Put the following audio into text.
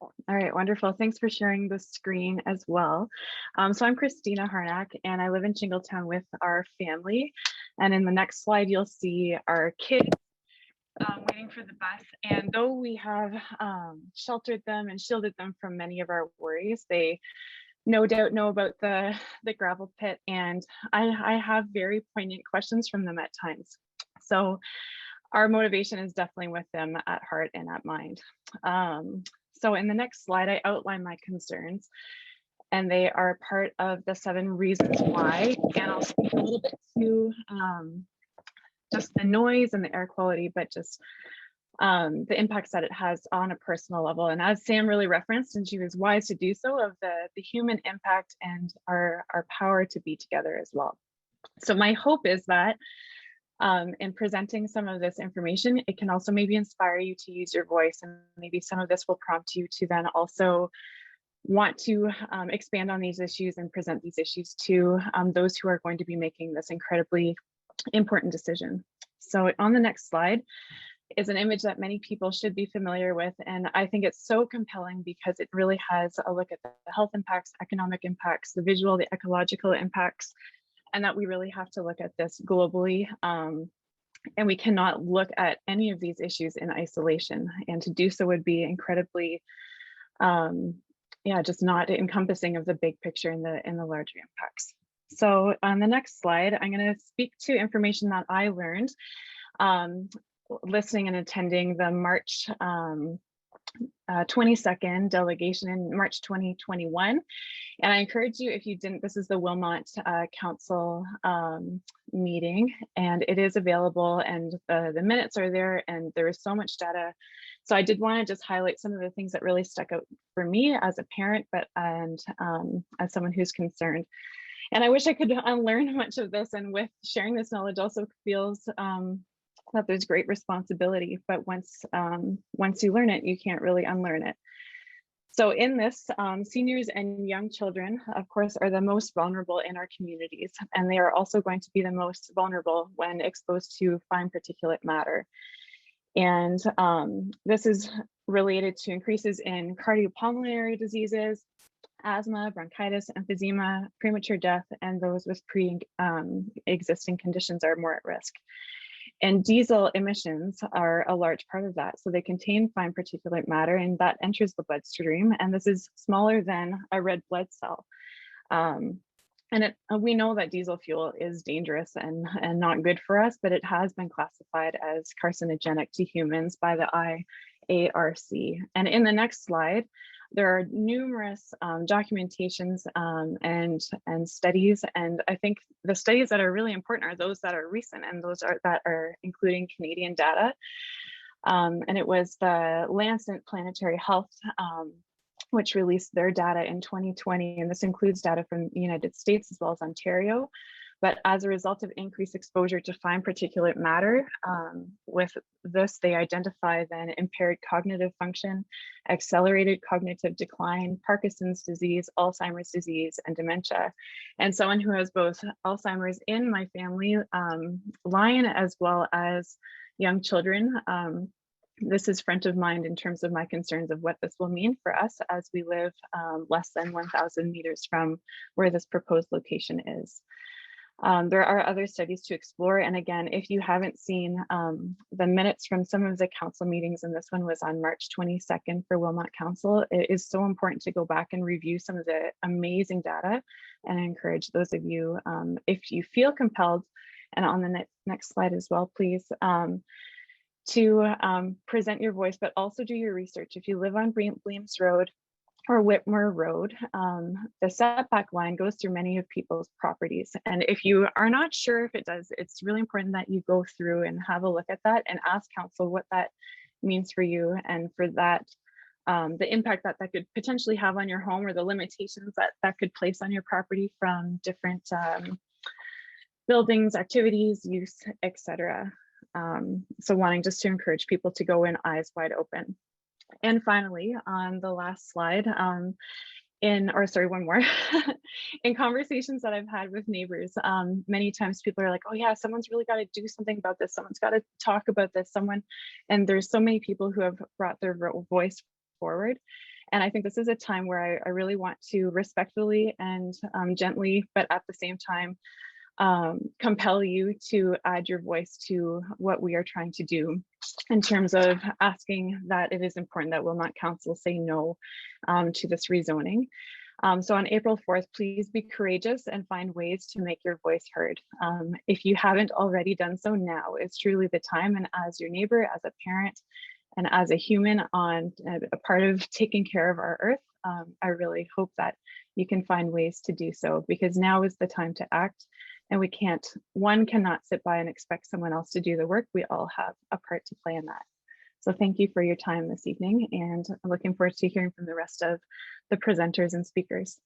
All right, wonderful. Thanks for sharing the screen as well. So I'm Christina Harnack, and I live in Jingletown with our family. And in the next slide, you'll see our kids waiting for the bus. And though we have sheltered them and shielded them from many of our worries, they no doubt know about the gravel pit. And I have very poignant questions from them at times. So our motivation is definitely with them at heart and at mind. So in the next slide, I outline my concerns, and they are part of the 7 reasons why. And I'll speak a little bit to just the noise and the air quality, but just the impacts that it has on a personal level. And as Sam really referenced, and she was wise to do so, of the human impact and our power to be together as well. So my hope is that in presenting some of this information, it can also maybe inspire you to use your voice, and maybe some of this will prompt you to then also want to expand on these issues and present these issues to those who are going to be making this incredibly important decision. So on the next slide is an image that many people should be familiar with, and I think it's so compelling because it really has a look at the health impacts, economic impacts, the visual, the ecological impacts, and that we really have to look at this globally. And we cannot look at any of these issues in isolation. And to do so would be incredibly, just not encompassing of the big picture and the larger impacts. So on the next slide, I'm going to speak to information that I learned listening and attending the March 22nd delegation in March 2021. And I encourage you, if you didn't, this is the Wilmot Council meeting, and it is available, and the minutes are there, and there is so much data. So I did want to just highlight some of the things that really stuck out for me as a parent, and as someone who's concerned. And I wish I could unlearn much of this, and with sharing this knowledge also feels that there's great responsibility, but once you learn it, you can't really unlearn it. So in this, seniors and young children, of course, are the most vulnerable in our communities, and they are also going to be the most vulnerable when exposed to fine particulate matter. And this is related to increases in cardiopulmonary diseases, asthma, bronchitis, emphysema, premature death, and those with pre-existing conditions are more at risk. And diesel emissions are a large part of that. So they contain fine particulate matter, and that enters the bloodstream. And this is smaller than a red blood cell. We know that diesel fuel is dangerous and not good for us, but it has been classified as carcinogenic to humans by the IARC. And in the next slide, there are numerous documentations and studies, and I think the studies that are really important are those that are recent, and those that are including Canadian data. And it was the Lancet Planetary Health, which released their data in 2020, and this includes data from the United States as well as Ontario. But as a result of increased exposure to fine particulate matter, with this, they identify then impaired cognitive function, accelerated cognitive decline, Parkinson's disease, Alzheimer's disease, and dementia. And someone who has both Alzheimer's in my family line as well as young children, this is front of mind in terms of my concerns of what this will mean for us as we live less than 1,000 meters from where this proposed location is. There are other studies to explore. And again, if you haven't seen the minutes from some of the council meetings, and this one was on March 22nd for Wilmot Council, it is so important to go back and review some of the amazing data. And I encourage those of you, if you feel compelled, and on the next slide as well, please, to present your voice, but also do your research. If you live on Bleams Road or Whitmore Road, the setback line goes through many of people's properties. And if you are not sure if it does, it's really important that you go through and have a look at that and ask council what that means for you, and for that, the impact that that could potentially have on your home, or the limitations that that could place on your property from different buildings, activities, use, etc. So wanting just to encourage people to go in eyes wide open. And finally, on the last slide, one more, in conversations that I've had with neighbors, many times people are like, oh yeah, someone's really got to do something about this. Someone's got to talk about this, and there's so many people who have brought their voice forward. And I think this is a time where I really want to respectfully and gently, but at the same time, compel you to add your voice to what we are trying to do in terms of asking that it is important that Wilmot Council say no to this rezoning. So on April 4th, please be courageous and find ways to make your voice heard. If you haven't already done so, now is truly the time. And as your neighbor, as a parent, and as a human on a part of taking care of our earth, I really hope that you can find ways to do so, because now is the time to act. And one cannot sit by and expect someone else to do the work. We all have a part to play in that. So thank you for your time this evening, and I'm looking forward to hearing from the rest of the presenters and speakers.